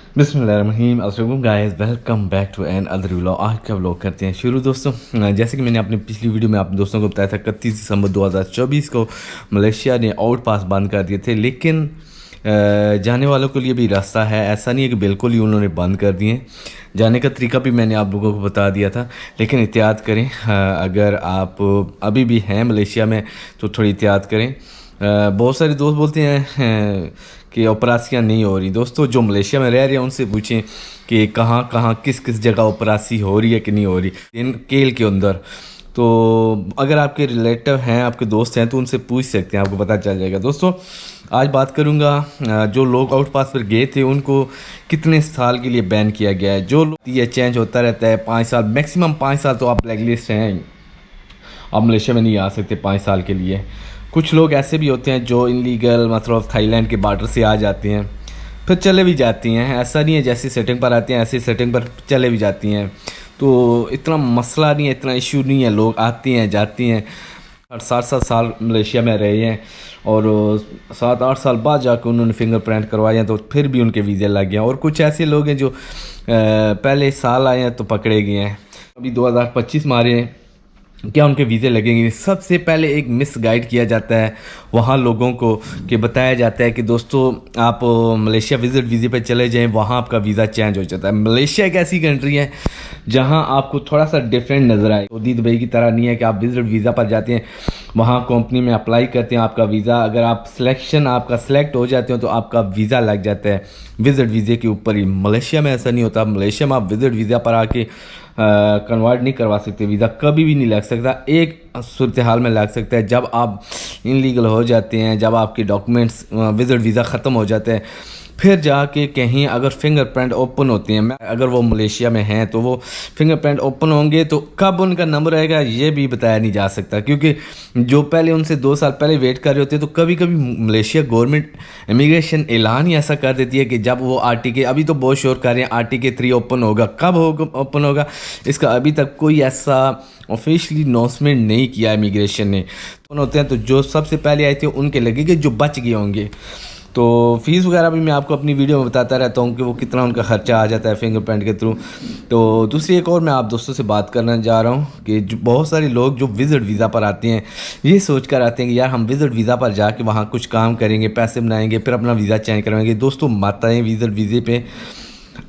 बिस्मिल्लाहिर्रहमानिर्रहीम। अस्सलाम guys, welcome back to another vlog. आज का व्लॉग करते हैं शुरू दोस्तों। जैसे कि मैंने अपनी पिछली वीडियो में आप दोस्तों को बताया था 31 दिसंबर 2024 को मलेशिया ने आउट पास बंद कर दिए थे, लेकिन जाने वालों के लिए भी रास्ता है। ऐसा नहीं है कि बिल्कुल ही उन्होंने बंद कर दिए। जाने का तरीका भी मैंने आप लोगों को बता दिया था, लेकिन एहतियात करें। अगर आप अभी भी हैं मलेशिया में तो थोड़ी एहतियात करें। बहुत सारे दोस्त बोलते हैं कि ऑपरेसियाँ नहीं हो रही। दोस्तों जो मलेशिया में रह रहे हैं उनसे पूछें कि कहाँ कहाँ किस किस जगह ऑपरेसी हो रही है कि नहीं हो रही इन केल के अंदर। तो अगर आपके रिलेटिव हैं, आपके दोस्त हैं, तो उनसे पूछ सकते हैं, आपको पता चल जाएगा। दोस्तों आज बात करूंगा जो लोग आउट पास पर गए थे उनको कितने साल के लिए बैन किया गया है। जो लोग ये चेंज होता रहता है, 5 साल मैक्सिमम 5 साल तो आप ब्लैक लिस्ट हैं, आप मलेशिया में नहीं आ सकते 5 साल के लिए। कुछ लोग ऐसे भी होते हैं जो इनलीगल मतलब थाईलैंड के बॉर्डर से आ जाते हैं, फिर चले भी जाती हैं। ऐसा नहीं है जैसे सेटिंग पर आते हैं ऐसे सेटिंग पर चले भी जाती हैं। तो इतना मसला नहीं है, इतना इशू नहीं है। लोग आती हैं जाती हैं, 7-7 साल मलेशिया में रहे हैं और 7-8 साल बाद जाकर उन्होंने फिंगरप्रिंट करवाए हैं तो फिर भी उनके वीज़े लग गए हैं। और कुछ ऐसे लोग हैं जो पहले साल आए हैं तो पकड़े गए हैं। अभी 2025 मारे हैं, क्या उनके वीज़े लगेंगे? सबसे पहले एक मिस गाइड किया जाता है वहाँ लोगों को, कि बताया जाता है कि दोस्तों आप मलेशिया विज़िट वीज़े पे चले जाएं, वहाँ आपका वीज़ा चेंज हो जाता है। मलेशिया एक ऐसी कंट्री है जहाँ आपको थोड़ा सा डिफरेंट नज़र आए। सऊदी दुबई की तरह नहीं है कि आप विज़िट वीज़ा पर जाते हैं, वहाँ कंपनी में अप्लाई करते हैं, आपका वीज़ा अगर आप आपका सेलेक्ट हो जाते हो तो आपका वीज़ा लग जाता है विज़िट वीज़े के ऊपर ही। मलेशिया में ऐसा नहीं होता। मलेशिया में आप विज़िट वीज़ा पर आके कन्वर्ट नहीं करवा सकते, वीज़ा कभी भी नहीं लग सकता। एक सूरत हाल में लग सकता है जब आप इनलीगल हो जाते हैं, जब आपके डॉक्यूमेंट्स विज़िट वीज़ा ख़त्म हो जाते हैं, फिर जाके कहीं अगर फिंगरप्रिंट ओपन होते हैं, अगर वो मलेशिया में हैं तो वो फिंगरप्रिंट ओपन होंगे, तो कब उनका नंबर आएगा ये भी बताया नहीं जा सकता, क्योंकि जो पहले उनसे 2 साल पहले वेट कर रहे होते हैं। तो कभी कभी मलेशिया गवर्नमेंट इमिग्रेशन ऐलान ही ऐसा कर देती है कि जब वो RTK, अभी तो बहुत शोर कर रहे हैं RTK 3 ओपन होगा, कब होगा ओपन होगा इसका अभी तक कोई ऐसा ऑफिशियली अनाउंसमेंट नहीं किया इमिग्रेशन ने। तो होते हैं तो जो सबसे पहले आए थे उनके लगेंगे, जो बच गए होंगे। तो फ़ीस वगैरह भी मैं आपको अपनी वीडियो में बताता रहता हूँ कि वो कितना उनका ख़र्चा आ जाता है फिंगरप्रिंट के थ्रू। तो दूसरी एक और मैं आप दोस्तों से बात करना जा रहा हूँ कि जो बहुत सारे लोग जो विज़िट वीज़ा पर आते हैं ये सोच कर आते हैं कि यार हम विज़िट वीज़ा पर जाके वहाँ कुछ काम करेंगे, पैसे बनाएंगे, फिर अपना वीज़ा चेंज करवाएंगे। दोस्तों मत आए विज़िट वीज़े पे,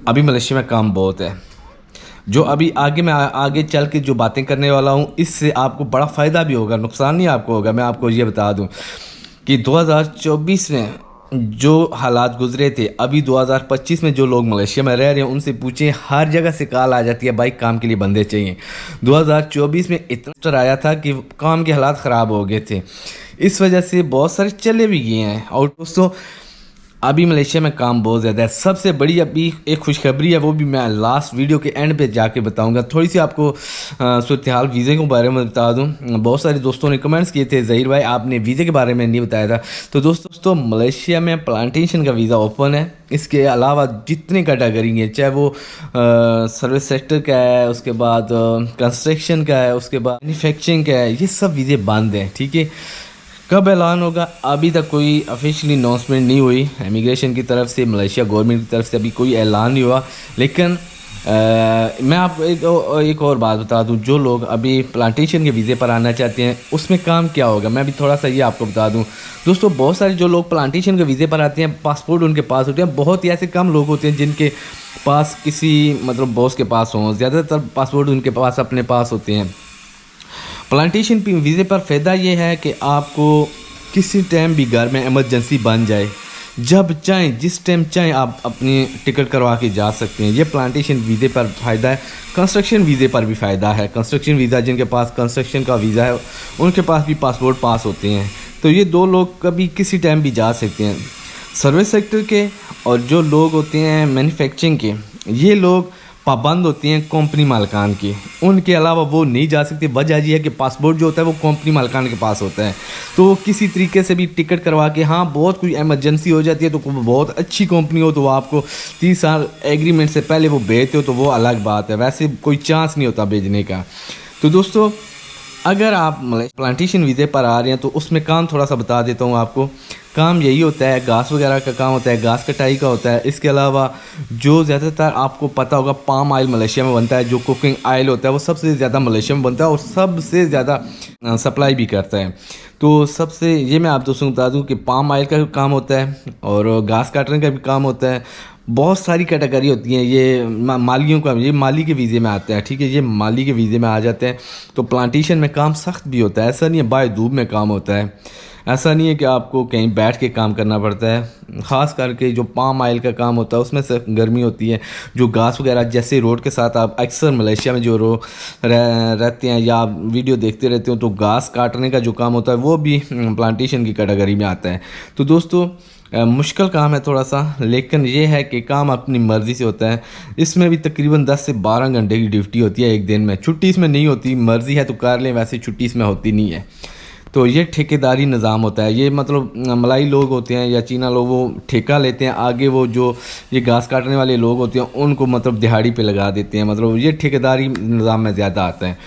अभी मलेशिया में काम बहुत है। जो अभी आगे मैं आगे चल के जो बातें करने वाला हूँ इससे आपको बड़ा फ़ायदा भी होगा, नुकसान नहीं आपको होगा। मैं आपको ये बता दूँ कि 2024 में जो हालात गुजरे थे, अभी 2025 में जो लोग मलेशिया में रह रहे हैं उनसे पूछें, हर जगह से कॉल आ जाती है भाई काम के लिए बंदे चाहिए। 2024 में इतना आया था कि काम के हालात ख़राब हो गए थे, इस वजह से बहुत सारे चले भी गए हैं। और दोस्तों अभी मलेशिया में काम बहुत ज़्यादा है। सबसे बड़ी अभी एक खुशखबरी है, वो भी मैं लास्ट वीडियो के एंड पे जाके बताऊंगा। थोड़ी सी आपको सूरत हाल वीज़े के बारे में बता दूं। बहुत सारे दोस्तों ने कमेंट्स किए थे, ज़हीर भाई आपने वीज़े के बारे में नहीं बताया था। तो दोस्तों मलेशिया में प्लांटेशन का वीज़ा ओपन है। इसके अलावा जितनी कैटेगरी है, चाहे वो सर्विस सेक्टर का है, उसके बाद कंस्ट्रक्शन का है, उसके बाद मैन्युफैक्चरिंग का है, ये सब वीज़े बंद हैं। ठीक है, कब ऐलान होगा अभी तक कोई ऑफिशियली अनाउंसमेंट नहीं हुई इमिग्रेशन की तरफ से, मलेशिया गवर्नमेंट की तरफ से अभी कोई ऐलान नहीं हुआ। लेकिन मैं आपको एक और बात बता दूं, जो लोग अभी प्लांटेशन के वीज़े पर आना चाहते हैं उसमें काम क्या होगा, मैं भी थोड़ा सा ये आपको बता दूं। दोस्तों बहुत सारे जो लोग प्लांटेशन के वीज़े पर आते हैं, पासपोर्ट उनके पास होते हैं। बहुत ही ऐसे कम लोग होते हैं जिनके पास किसी मतलब बॉस के पास हों, ज़्यादातर पासपोर्ट उनके पास अपने पास होते हैं। प्लांटेशन वीज़े पर फ़ायदा ये है कि आपको किसी टाइम भी घर में इमरजेंसी बन जाए, जब चाहें जिस टाइम चाहें आप अपनी टिकट करवा के जा सकते हैं। ये प्लांटेशन वीज़े पर फ़ायदा है। कंस्ट्रक्शन वीज़े पर भी फ़ायदा है। कंस्ट्रक्शन वीज़ा जिनके पास कंस्ट्रक्शन का वीज़ा है उनके पास भी पासपोर्ट पास होते हैं, तो ये 2 लोग कभी किसी टाइम भी जा सकते हैं। सर्विस सेक्टर के और जो लोग होते हैं मैन्युफैक्चरिंग के, ये लोग पाबंद होती हैं कंपनी मालकान की, उनके अलावा वो नहीं जा सकते। वजह ये है कि पासपोर्ट जो होता है वो कंपनी मालकान के पास होता है, तो वो किसी तरीके से भी टिकट करवा के, हाँ बहुत कोई एमरजेंसी हो जाती है तो बहुत अच्छी कंपनी हो तो वो आपको 30 साल एग्रीमेंट से पहले वो भेजते हो तो वो अलग बात है, वैसे कोई चांस नहीं होता भेजने का। तो दोस्तों अगर आप प्लांटेशन वीज़े पर आ रहे हैं तो उसमें काम थोड़ा सा बता देता हूँ आपको। काम यही होता है, घास वगैरह का काम होता है, घास कटाई का होता है। इसके अलावा जो ज़्यादातर आपको पता होगा पाम ऑयल मलेशिया में बनता है, जो कुकिंग ऑयल होता है वो सबसे ज़्यादा मलेशिया में बनता है और सबसे ज़्यादा सप्लाई भी करता है। तो सबसे ये मैं आप दोस्तों को बता दूं कि पाम ऑयल का भी काम होता है और घास काटने का भी काम होता है। बहुत सारी कैटेगरी होती हैं। ये मालियों का, ये माली के वीज़े में आता है, ठीक है, ये माली के वीज़े में आ जाते हैं। तो प्लांटेशन में काम सख्त भी होता है, ऐसा नहीं है बाय धूप में काम होता है, ऐसा नहीं है कि आपको कहीं बैठ के काम करना पड़ता है। ख़ास करके जो पाम ऑयल का काम होता है उसमें से गर्मी होती है। जो घास वगैरह जैसे रोड के साथ आप अक्सर मलेशिया में जो रहते हैं या आप वीडियो देखते रहते हो, तो घास काटने का जो काम होता है वो भी प्लांटेशन की कैटेगरी में आता है। तो दोस्तों मुश्किल काम है थोड़ा सा, लेकिन ये है कि काम अपनी मर्ज़ी से होता है। इसमें भी तकरीबन 10 से 12 घंटे की ड्यूटी होती है एक दिन में। छुट्टी इसमें नहीं होती, मर्ज़ी है तो कर लें, वैसे छुट्टी इसमें होती नहीं है। तो ये ठेकेदारी निज़ाम होता है। ये मतलब मलाई लोग होते हैं या चीना लोग, वो ठेका लेते हैं, आगे वो जो ये घास काटने वाले लोग होते हैं उनको मतलब दिहाड़ी पे लगा देते हैं। मतलब ये ठेकेदारी निज़ाम में ज़्यादा आता है।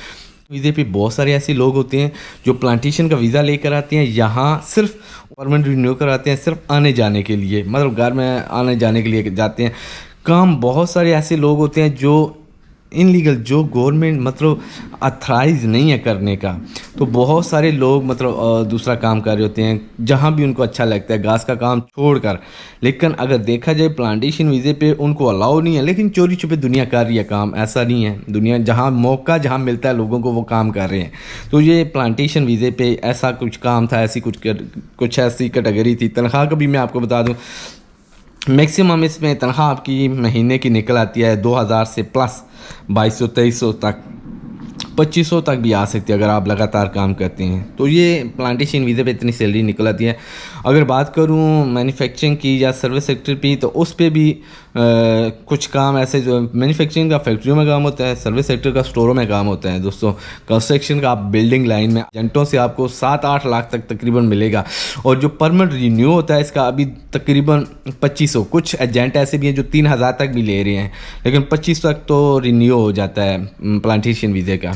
वीज़े पे बहुत सारे ऐसे लोग होते हैं जो प्लांटेशन का वीज़ा लेकर आते हैं, यहाँ सिर्फ परमानेंट रिन्यू कराते हैं, सिर्फ आने जाने के लिए, मतलब घर में आने जाने के लिए जाते हैं। काम बहुत सारे ऐसे लोग होते हैं जो इनलीगल, जो गवर्नमेंट मतलब अथराइज नहीं है करने का। तो बहुत सारे लोग मतलब दूसरा काम कर रहे होते हैं जहाँ भी उनको अच्छा लगता है, घास का काम छोड़कर। लेकिन अगर देखा जाए प्लांटेशन वीज़े पे उनको अलाउ नहीं है, लेकिन चोरी छुपे दुनिया कर रही है काम, ऐसा नहीं है। दुनिया जहाँ मौका जहाँ मिलता है लोगों को वो काम कर रहे हैं। तो ये प्लांटेशन वीज़े पे ऐसा कुछ काम था, ऐसी कुछ ऐसी कैटेगरी थी। तनख्वाह का भी मैं आपको बता दूँ, मैक्सिमम इसमें तनख्वाह आपकी महीने की निकल आती है 2000 से प्लस 2200-2300 तक, 2500 तक भी आ सकती है अगर आप लगातार काम करते हैं। तो ये प्लांटेशन वीज़े पे इतनी सैलरी निकल आती है। अगर बात करूँ मैन्युफैक्चरिंग की या सर्विस सेक्टर की, तो उस पे भी कुछ काम ऐसे, जो मैन्युफैक्चरिंग का फैक्ट्रियों में काम होता है, सर्विस सेक्टर का स्टोरों में काम होता है। दोस्तों कंस्ट्रक्शन का आप बिल्डिंग लाइन में एजेंटों से आपको 7-8 लाख तक तकरीबन मिलेगा। और जो परमानेंट रिन्यू होता है इसका अभी तकरीबन 2500, कुछ एजेंट ऐसे भी हैं जो 3000 तक भी ले रहे हैं, लेकिन 25 तक तो रिन्यू हो जाता है प्लांटेशन वीज़े का।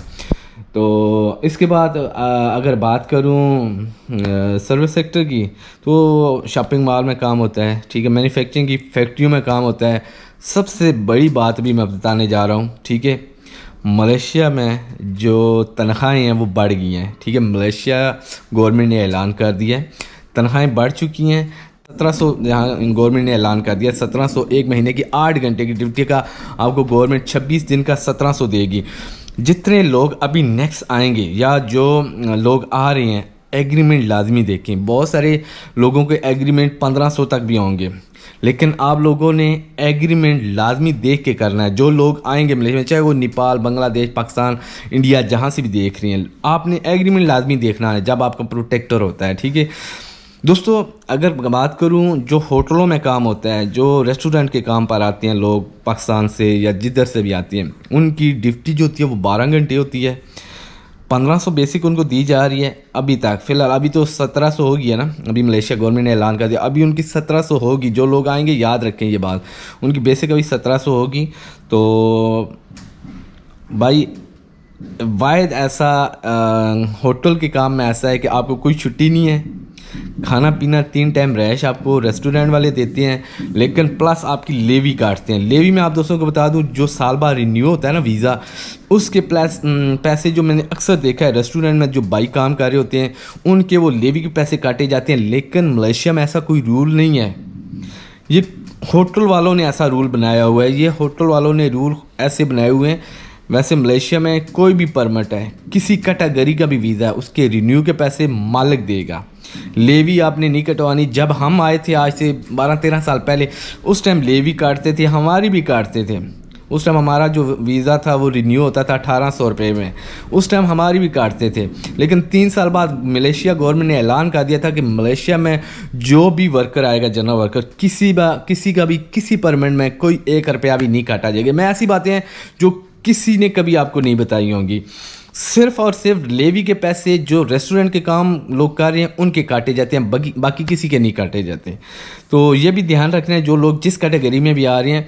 तो इसके बाद अगर बात करूं सर्विस सेक्टर की, तो शॉपिंग मॉल में काम होता है, ठीक है, मैन्युफैक्चरिंग की फैक्ट्रियों में काम होता है। सबसे बड़ी बात भी मैं बताने जा रहा हूं, ठीक है, मलेशिया में जो तनख्वाहें हैं वो बढ़ गई हैं, ठीक है। मलेशिया गवर्नमेंट ने ऐलान कर दिया है तनख्वाहें बढ़ चुकी हैं। 1700 यहाँ गवर्नमेंट ने ऐलान कर दिया, 1700 एक महीने की 8 घंटे की ड्यूटी का आपको गवर्नमेंट 26 दिन का 1700 देगी। जितने लोग अभी नेक्स्ट आएंगे या जो लोग आ रहे हैं, एग्रीमेंट लाजमी देखें। बहुत सारे लोगों के एग्रीमेंट 1500 तक भी होंगे, लेकिन आप लोगों ने एग्रीमेंट लाजमी देख के करना है। जो लोग आएंगे मलेशिया में, चाहे वो नेपाल, बांग्लादेश, पाकिस्तान, इंडिया, जहाँ से भी देख रही हैं, आपने एग्रीमेंट लाजमी देखना है जब आपका प्रोटेक्टर होता है, ठीक है। दोस्तों अगर बात करूं जो होटलों में काम होता है, जो रेस्टोरेंट के काम पर आते हैं लोग पाकिस्तान से या जिधर से भी आती हैं, उनकी ड्यूटी जो होती है वो 12 घंटे होती है। 1500 बेसिक उनको दी जा रही है अभी तक फ़िलहाल। अभी तो 1700 होगी है ना, अभी मलेशिया गवर्नमेंट ने ऐलान कर दिया, अभी उनकी 1700 होगी। जो लोग आएंगे याद रखें ये बात, उनकी बेसिक अभी 1700 होगी। तो भाई वायद ऐसा होटल के काम में ऐसा है कि आपको कोई छुट्टी नहीं है, खाना पीना 3 टाइम रैश आपको रेस्टोरेंट वाले देते हैं, लेकिन प्लस आपकी लेवी काटते हैं। लेवी में आप दोस्तों को बता दूं, जो साल बाद रिन्यू होता है ना वीज़ा, उसके प्लस पैसे जो मैंने अक्सर देखा है रेस्टोरेंट में जो भाई काम कर रहे होते हैं उनके वो लेवी के पैसे काटे जाते हैं। लेकिन मलेशिया में ऐसा कोई रूल नहीं है, ये होटल वालों ने ऐसा रूल बनाया हुआ है। ये होटल वालों ने रूल ऐसे बनाए हुए हैं। वैसे मलेशिया में कोई भी परमिट है, किसी कैटेगरी का भी वीज़ा है, उसके रिन्यू के पैसे मालिक देगा। लेवी आपने नहीं कटवानी। जब हम आए थे आज से 12-13 साल पहले, उस टाइम लेवी काटते थे, हमारी भी काटते थे। उस टाइम हमारा जो वीज़ा था वो रिन्यू होता था 1800 रुपये में, उस टाइम हमारी भी काटते थे। लेकिन 3 साल बाद मलेशिया गवर्नमेंट ने ऐलान कर दिया था कि मलेशिया में जो भी वर्कर आएगा, जनरल वर्कर, किसी का भी किसी परमिट में कोई 1 रुपया भी नहीं काटा जाएगा। मैं ऐसी बातें हैं जो किसी ने कभी आपको नहीं बताई होंगी। सिर्फ और सिर्फ लेवी के पैसे जो रेस्टोरेंट के काम लोग कर रहे हैं उनके काटे जाते हैं, बाकी किसी के नहीं काटे जाते। तो ये भी ध्यान रखना है, जो लोग जिस कैटेगरी में भी आ रहे हैं,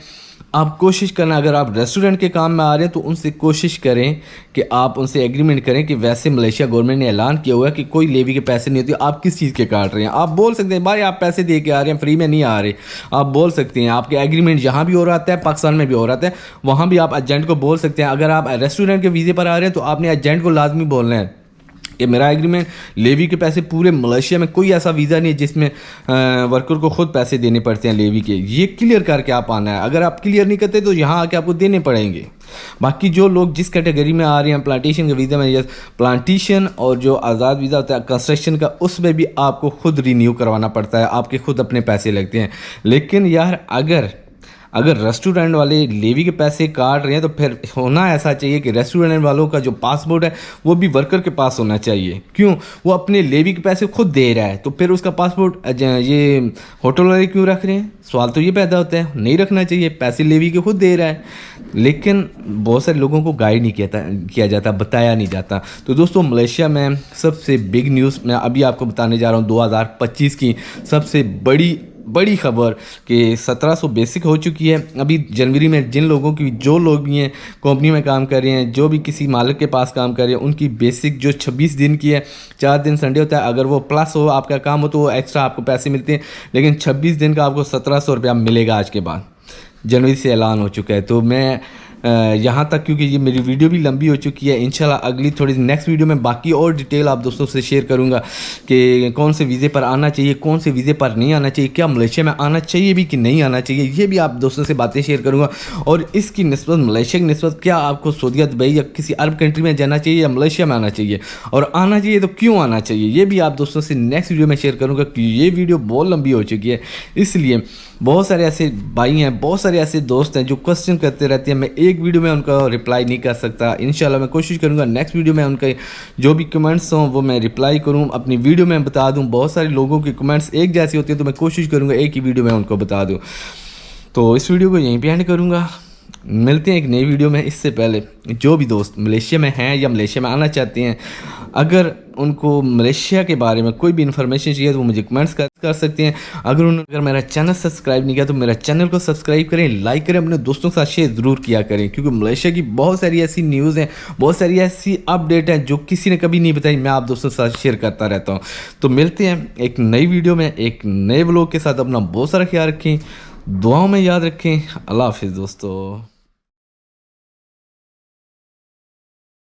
आप कोशिश करना, अगर आप रेस्टोरेंट के काम में आ रहे हैं तो उनसे कोशिश करें कि आप उनसे एग्रीमेंट करें कि वैसे मलेशिया गवर्नमेंट ने ऐलान किया हुआ है कि कोई लेवी के पैसे नहीं होते, आप किस चीज़ के काट रहे हैं। आप बोल सकते हैं भाई आप पैसे दे के आ रहे हैं, फ्री में नहीं आ रहे, आप बोल सकते हैं। आपके एग्रीमेंट जहाँ भी हो रहा है, पाकिस्तान में भी हो रहा है, वहाँ भी आप एजेंट को बोल सकते हैं। अगर आप रेस्टोरेंट के वीज़े पर आ रहे हैं तो आपने एजेंट को लाजमी बोलना है कि मेरा एग्रीमेंट लेवी के पैसे पूरे मलेशिया में कोई ऐसा वीज़ा नहीं है जिसमें वर्कर को खुद पैसे देने पड़ते हैं लेवी के, ये क्लियर करके आप आना है। अगर आप क्लियर नहीं करते तो यहाँ आके आपको देने पड़ेंगे। बाकी जो लोग जिस कैटेगरी में आ रहे हैं प्लांटेशन के वीज़ा में, या प्लांटेशन और जो आज़ाद वीज़ा होता है कंस्ट्रक्शन का, उसमें भी आपको खुद रिन्यू करवाना पड़ता है, आपके खुद अपने पैसे लगते हैं। लेकिन यार अगर रेस्टोरेंट वाले लेवी के पैसे काट रहे हैं तो फिर होना ऐसा चाहिए कि रेस्टोरेंट वालों का जो पासपोर्ट है वो भी वर्कर के पास होना चाहिए। क्यों? वो अपने लेवी के पैसे खुद दे रहा है, तो फिर उसका पासपोर्ट ये होटल वाले क्यों रख रहे हैं? सवाल तो ये पैदा होता है, नहीं रखना चाहिए, पैसे लेवी के खुद दे रहा है। लेकिन बहुत सारे लोगों को गाइड नहीं किया जाता, बताया नहीं जाता। तो दोस्तों मलेशिया में सबसे बिग न्यूज़ मैं अभी आपको बताने जा रहा हूँ, 2025 की सबसे बड़ी खबर कि 1700 बेसिक हो चुकी है। अभी जनवरी में जिन लोगों की, जो लोग भी हैं कंपनी में काम कर रहे हैं, जो भी किसी मालिक के पास काम कर रहे हैं, उनकी बेसिक जो 26 दिन की है, 4 दिन संडे होता है, अगर वो प्लस हो आपका काम हो तो वो एक्स्ट्रा आपको पैसे मिलते हैं। लेकिन 26 दिन का आपको 1700 रुपया मिलेगा आज के बाद, जनवरी से ऐलान हो चुका है। तो मैं यहाँ तक, क्योंकि ये मेरी वीडियो भी लंबी हो चुकी है, इंशाल्लाह अगली थोड़ी नेक्स्ट वीडियो में बाकी और डिटेल आप दोस्तों से शेयर करूँगा कि कौन से वीज़े पर आना चाहिए, कौन से वीज़े पर नहीं आना चाहिए, क्या मलेशिया में आना चाहिए भी कि नहीं आना चाहिए, ये भी आप दोस्तों से बातें शेयर करूँगा। और इसकी निस्बत मलेशिया की निस्बत, क्या आपको सऊदीया, दुबई या किसी अरब कंट्री में जाना चाहिए या मलेशिया में आना चाहिए, और आना चाहिए तो क्यों आना चाहिए, ये भी आप दोस्तों से नेक्स्ट वीडियो में शेयर करूँगा। कि ये वीडियो बहुत लंबी हो चुकी है, इसलिए बहुत सारे ऐसे भाई हैं, बहुत सारे ऐसे दोस्त हैं जो क्वेश्चन करते रहते हैं, मैं एक वीडियो में उनका रिप्लाई नहीं कर सकता। इंशाल्लाह मैं कोशिश करूंगा नेक्स्ट वीडियो में उनके जो भी कमेंट्स हों वो मैं रिप्लाई करूं, अपनी वीडियो में बता दूं। बहुत सारे लोगों के कमेंट्स एक जैसे होते हैं तो मैं कोशिश करूंगा एक ही वीडियो में उनको बता दूं। तो इस वीडियो को यहीं पे एंड करूंगा, मिलते हैं एक नई वीडियो में। इससे पहले जो भी दोस्त मलेशिया में हैं या मलेशिया में आना चाहते हैं, अगर उनको मलेशिया के बारे में कोई भी इन्फॉर्मेशन चाहिए तो वो मुझे कमेंट्स कर सकते हैं। अगर मेरा चैनल सब्सक्राइब नहीं किया तो मेरा चैनल को सब्सक्राइब करें, लाइक करें, अपने दोस्तों के साथ शेयर ज़रूर किया करें, क्योंकि मलेशिया की बहुत सारी ऐसी न्यूज़ हैं, बहुत सारी ऐसी अपडेट हैं जो किसी ने कभी नहीं बताई, मैं आप दोस्तों के साथ शेयर करता रहता हूँ। तो मिलते हैं एक नई वीडियो में एक नए व्लॉग के साथ। अपना बहुत सारा ख्याल रखें, दुआओं में याद रखें। अल्लाह हाफिज़ दोस्तों।